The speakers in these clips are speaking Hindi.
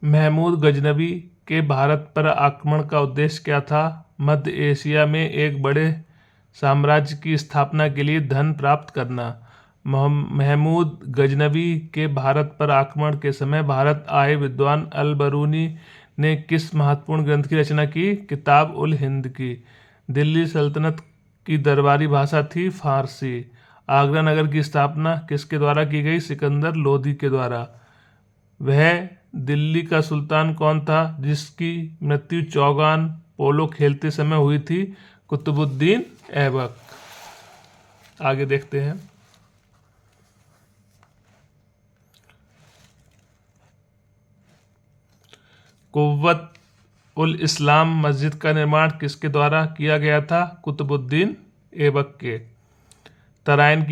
महमूद गजनवी के भारत पर आक्रमण का उद्देश्य क्या था? मध्य एशिया में एक बड़े साम्राज्य की स्थापना के लिए धन प्राप्त करना। महमूद गजनवी के भारत पर आक्रमण के समय भारत आए विद्वान अल बरूनी ने किस महत्वपूर्ण ग्रंथ की रचना की? किताब उल हिंद की। दिल्ली सल्तनत की दरबारी भाषा थी फारसी। आगरा नगर की स्थापना किसके द्वारा की गई? सिकंदर लोदी के द्वारा। वह दिल्ली का सुल्तान कौन था जिसकी मृत्यु चौगान पोलो खेलते समय हुई थी? कुतुबुद्दीन ऐबक। आगे देखते हैं। कुव्वत उल इस्लाम मस्जिद का निर्माण किसके द्वारा किया गया था? कुतुबुद्दीन ऐबक के। तराइन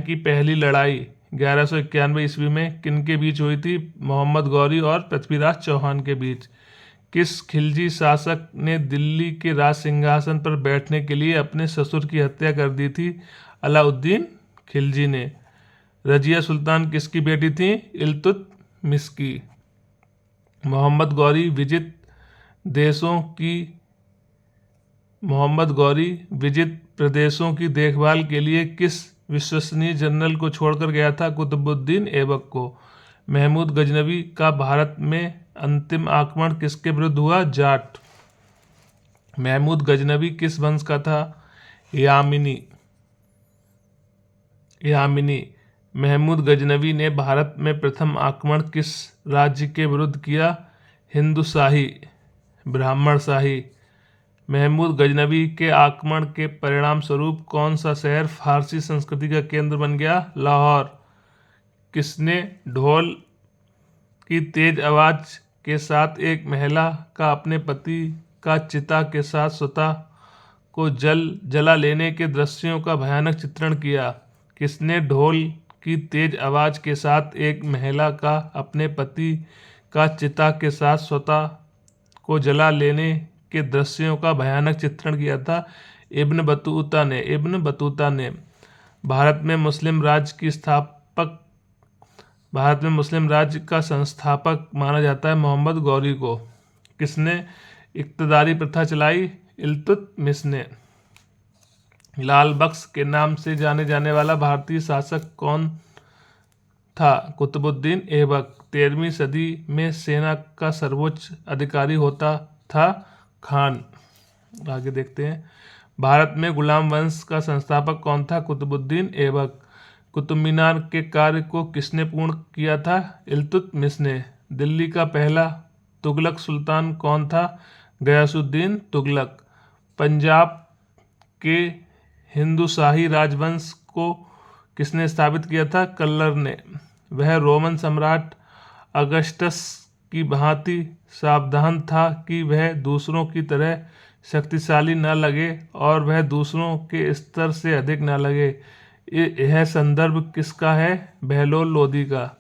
की पहली लड़ाई 1191 ईस्वी में किनके बीच हुई थी? मोहम्मद गौरी और पृथ्वीराज चौहान के बीच। किस खिलजी शासक ने दिल्ली के राज सिंहासन पर बैठने के लिए अपने ससुर की हत्या कर दी थी? अलाउद्दीन खिलजी ने। रजिया सुल्तान किसकी बेटी थी? इल्तुतमिश की। मोहम्मद गौरी विजित प्रदेशों की देखभाल के लिए किस विश्वसनीय जनरल को छोड़कर गया था? कुतुबुद्दीन ऐबक को। महमूद गजनवी का भारत में अंतिम आक्रमण किसके विरुद्ध हुआ? जाट। महमूद गजनवी किस वंश का था? यामिनी। महमूद गजनवी ने भारत में प्रथम आक्रमण किस राज्य के विरुद्ध किया? हिंदुशाही, ब्राह्मणशाही। महमूद गजनवी के आक्रमण के परिणाम स्वरूप कौन सा शहर फारसी संस्कृति का केंद्र बन गया? लाहौर। किसने ढोल की तेज आवाज के साथ एक महिला का अपने पति का चिता के साथ स्वतः को जला लेने के दृश्यों का भयानक चित्रण किया? किसने ढोल की तेज आवाज के साथ एक महिला का अपने पति का चिता के साथ स्वतः को जला लेने के दृश्यों का भयानक चित्रण किया था? इब्न बतूता ने। भारत में मुस्लिम राज्य का संस्थापक माना जाता है मोहम्मद गौरी को। किसने इक्तदारी प्रथा चलाई? इल्तुतमिश ने। लाल बख्श के नाम से जाने जाने वाला भारतीय शासक कौन था? कुतुबुद्दीन ऐबक। 13वीं सदी में सेना का सर्वोच्च अधिकारी होता था खान। आगे देखते हैं। भारत में गुलाम वंश का संस्थापक कौन था? कुतुबुद्दीन ऐबक। कुतुब मीनार के कार्य को किसने पूर्ण किया था? इल्तुतमिश ने। दिल्ली का पहला तुगलक सुल्तान कौन था? गयासुद्दीन तुगलक। पंजाब के हिंदुशाही राजवंश को किसने स्थापित किया था? कल्लर ने। वह रोमन सम्राट अगस्टस की भांति सावधान था कि वह दूसरों की तरह शक्तिशाली न लगे और वह दूसरों के स्तर से अधिक न लगे। यह संदर्भ किसका है? बहलोल लोदी का।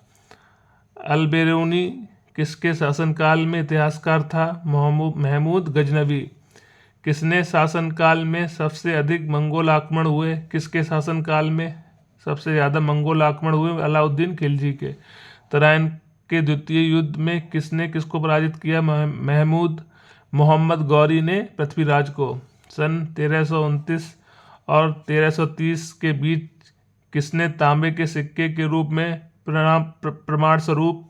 अल बेरूनी किसके शासनकाल में इतिहासकार था? महमूद गजनवी। किसने शासनकाल में सबसे अधिक मंगोल आक्रमण हुए? किसके शासनकाल में सबसे ज़्यादा मंगोल आक्रमण हुए? अलाउद्दीन खिलजी के। तराइन के द्वितीय युद्ध में किसने किसको पराजित किया? मोहम्मद गौरी ने पृथ्वीराज को। सन 1329 और 1330 के बीच किसने तांबे के सिक्के के रूप में प्रमाण स्वरूप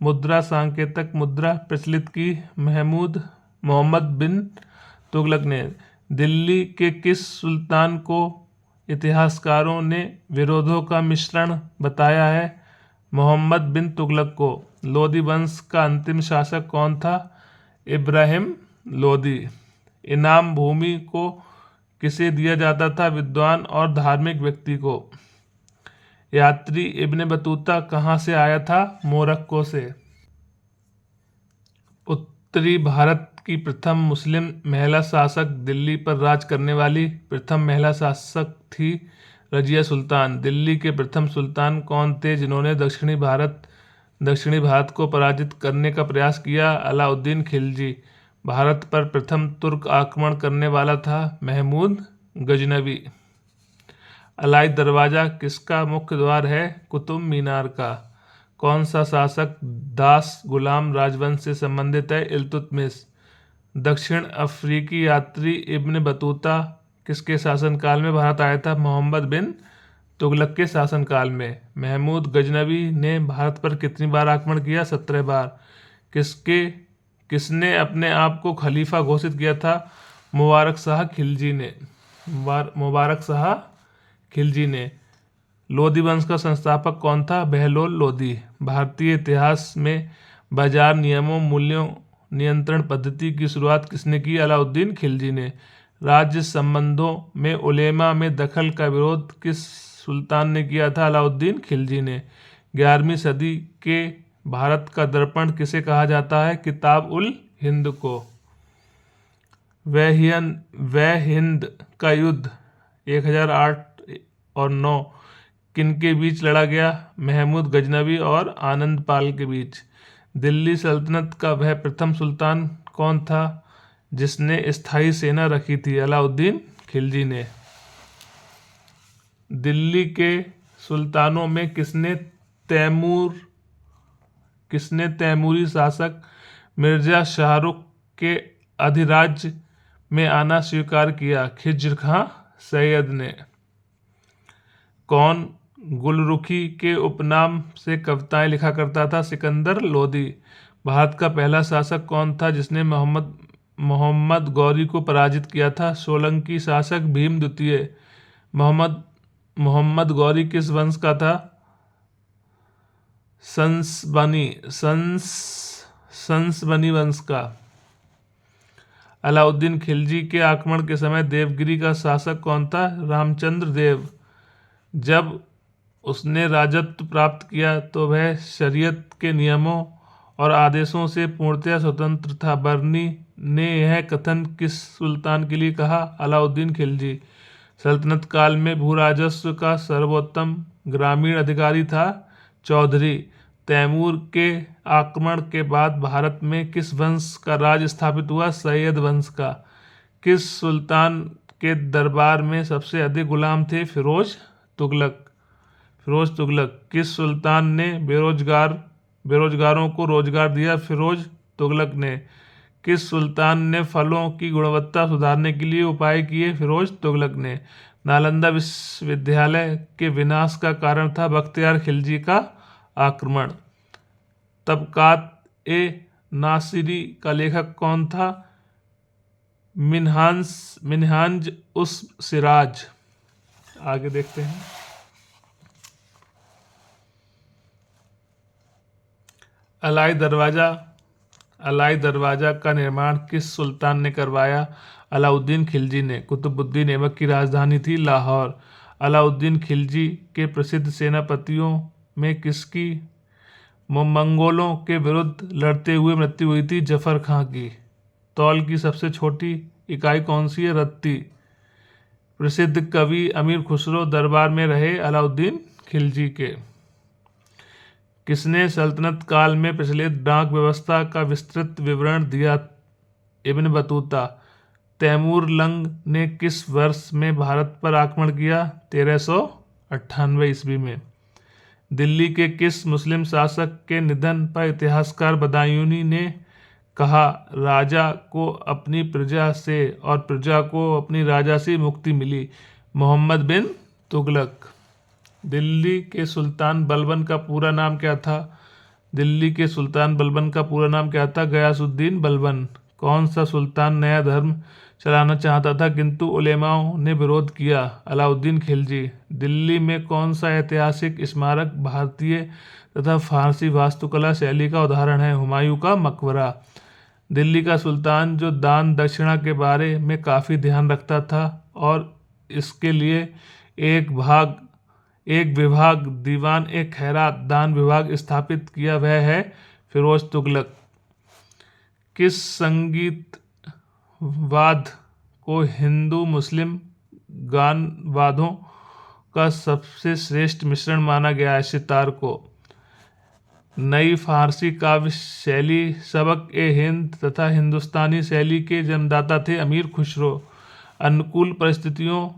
मुद्रा सांकेतिक मुद्रा प्रचलित की? मोहम्मद बिन तुगलक ने। दिल्ली के किस सुल्तान को इतिहासकारों ने विरोधों का मिश्रण बताया है? मोहम्मद बिन तुगलक को। लोदी वंश का अंतिम शासक कौन था? इब्राहिम लोदी। इनाम भूमि को किसे दिया जाता था? विद्वान और धार्मिक व्यक्ति को। यात्री इब्न बतूता कहाँ से आया था? मोरक्को से। उत्तरी भारत की प्रथम मुस्लिम महिला शासक, दिल्ली पर राज करने वाली प्रथम महिला शासक थी रजिया सुल्तान। दिल्ली के प्रथम सुल्तान कौन थे जिन्होंने दक्षिणी भारत को पराजित करने का प्रयास किया? अलाउद्दीन खिलजी। भारत पर प्रथम तुर्क आक्रमण करने वाला था महमूद गजनवी। अलाई दरवाज़ा किसका मुख्य द्वार है? कुतुब मीनार का। कौन सा शासक दास गुलाम राजवंश से संबंधित है? इल्तुतमिश। दक्षिण अफ्रीकी यात्री इब्न बतूता किसके शासनकाल में भारत आया था? मोहम्मद बिन तुगलक के शासनकाल में। महमूद गजनवी ने भारत पर कितनी बार आक्रमण किया? 17 बार। किसने अपने आप को खलीफा घोषित किया था? मुबारक शाह खिलजी ने। मुबारक शाह खिलजी ने। लोधी वंश का संस्थापक कौन था? बहलोल लोधी। भारतीय इतिहास में बाजार नियमों मूल्यों नियंत्रण पद्धति की शुरुआत किसने की? अलाउद्दीन खिलजी ने। राज्य संबंधों में उलेमा में दखल का विरोध किस सुल्तान ने किया था? अलाउद्दीन खिलजी ने। 11वीं सदी के भारत का दर्पण किसे कहा जाता है? किताब उल हिंद को। वह हिंद का युद्ध 1008 और 9 किनके बीच लड़ा गया? महमूद गजनवी और आनंद पाल के बीच। दिल्ली सल्तनत का वह प्रथम सुल्तान कौन था जिसने स्थायी सेना रखी थी? अलाउद्दीन खिलजी ने। दिल्ली के सुल्तानों में किसने तैमूरी शासक मिर्जा शाहरुख के अधिराज्य में आना स्वीकार किया? खिज्र खां सैयद ने। कौन गुलरुखी के उपनाम से कविताएं लिखा करता था? सिकंदर लोदी। भारत का पहला शासक कौन था जिसने मोहम्मद गौरी को पराजित किया था? सोलंकी शासक भीम द्वितीय। मोहम्मद गौरी किस वंश का था? संसबनी वंश का। अलाउद्दीन खिलजी के आक्रमण के समय देवगिरी का शासक कौन था? रामचंद्र देव। जब उसने राजत्व प्राप्त किया तो वह शरीयत के नियमों और आदेशों से पूर्णतया स्वतंत्र था। बर्नी ने यह कथन किस सुल्तान के लिए कहा? अलाउद्दीन खिलजी। सल्तनत काल में भू राजस्व का सर्वोत्तम ग्रामीण अधिकारी था? चौधरी। तैमूर के आक्रमण के बाद भारत में किस वंश का राज स्थापित हुआ? सैयद वंश का। किस सुल्तान के दरबार में सबसे अधिक गुलाम थे? फिरोज तुगलक। किस सुल्तान ने बेरोजगारों को रोजगार दिया? फिरोज तुगलक ने। किस सुल्तान ने फलों की गुणवत्ता सुधारने के लिए उपाय किए? फिरोज तुगलक ने। नालंदा विश्वविद्यालय के विनाश का कारण था बख्तियार खिलजी का आक्रमण। तबकात-ए-नासिरी का लेखक कौन था? मिनहाज उस सिराज। आगे देखते हैं। अलाई दरवाजा का निर्माण किस सुल्तान ने करवाया? अलाउद्दीन खिलजी ने। कुतुबुद्दीन ऐबक की राजधानी थी लाहौर। अलाउद्दीन खिलजी के प्रसिद्ध सेनापतियों में किसकी मंगोलों के विरुद्ध लड़ते हुए मृत्यु हुई थी? जफर खां की। तौल की सबसे छोटी इकाई कौन सी है? रत्ती। प्रसिद्ध कवि अमीर खुसरो दरबार में रहे अलाउद्दीन खिलजी के। किसने सल्तनत काल में प्रचलित डाक व्यवस्था का विस्तृत विवरण दिया? Ibn Battuta. तैमूरलंग ने किस वर्ष में भारत पर आक्रमण किया? 1398 ईस्वी में। दिल्ली के किस मुस्लिम शासक के निधन पर इतिहासकार बदायूनी ने कहा, राजा को अपनी प्रजा से और प्रजा को अपनी राजा से मुक्ति मिली? मोहम्मद बिन तुगलक। दिल्ली के सुल्तान बलबन का पूरा नाम क्या था? गयासुद्दीन बलबन। कौन सा सुल्तान नया धर्म चलाना चाहता था किंतु उलेमाओं ने विरोध किया? अलाउद्दीन खिलजी। दिल्ली में कौन सा ऐतिहासिक स्मारक भारतीय तथा फारसी वास्तुकला शैली का उदाहरण है? हुमायूं का मकबरा। दिल्ली का सुल्तान जो दान दक्षिणा के बारे में काफ़ी ध्यान रखता था और इसके लिए एक विभाग दीवान ए खैरात दान विभाग स्थापित किया, वह है फिरोज तुगलक। किस संगीत वाद को हिंदू मुस्लिम गान वादों का सबसे श्रेष्ठ मिश्रण माना गया है? सितार को। नई फारसी काव्य शैली सबक ए हिंद तथा हिंदुस्तानी शैली के जन्मदाता थे अमीर खुसरो। अनुकूल परिस्थितियों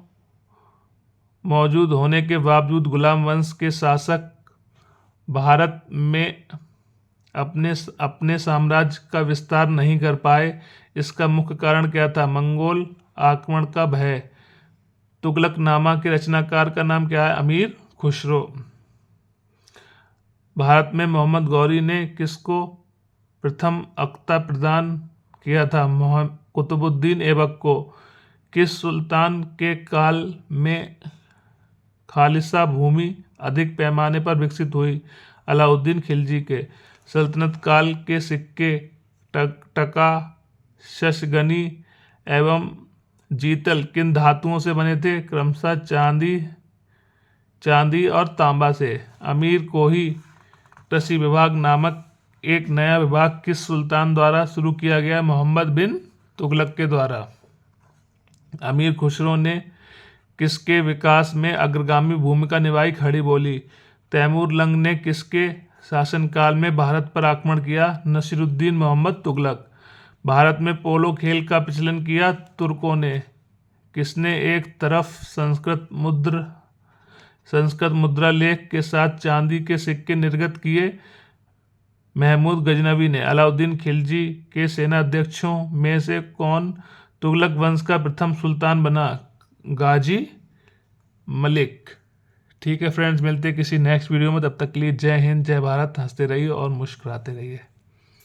मौजूद होने के बावजूद गुलाम वंश के शासक भारत में अपने साम्राज्य का विस्तार नहीं कर पाए, इसका मुख्य कारण क्या था? मंगोल आक्रमण का भय। तुगलकनामा के रचनाकार का नाम क्या है? अमीर खुसरो। भारत में मोहम्मद गौरी ने किसको प्रथम अक्ता प्रदान किया था? कुतुबुद्दीन ऐबक को। किस सुल्तान के काल में खालिसा भूमि अधिक पैमाने पर विकसित हुई? अलाउद्दीन खिलजी के। सल्तनत काल के सिक्के टका, शशगनी एवं जीतल किन धातुओं से बने थे? क्रमशः चांदी और तांबा से। अमीर कोही कृषि विभाग नामक एक नया विभाग किस सुल्तान द्वारा शुरू किया गया? मोहम्मद बिन तुगलक के द्वारा। अमीर खुसरो ने किसके विकास में अग्रगामी भूमिका निभाई? खड़ी बोली। तैमूर लंग ने किसके शासनकाल में भारत पर आक्रमण किया? नसीरुद्दीन मोहम्मद तुगलक। भारत में पोलो खेल का प्रचलन किया? तुर्कों ने। किसने एक तरफ संस्कृत मुद्रा लेख के साथ चांदी के सिक्के निर्गत किए? महमूद गजनवी ने। अलाउद्दीन खिलजी के सेनाध्यक्षों में से कौन तुगलक वंश का प्रथम सुल्तान बना? गाजी मलिक। ठीक है फ्रेंड्स, मिलते हैं किसी नेक्स्ट वीडियो में। तब तक के लिए जय हिंद, जय भारत। हंसते रहिए और मुस्कुराते रहिए।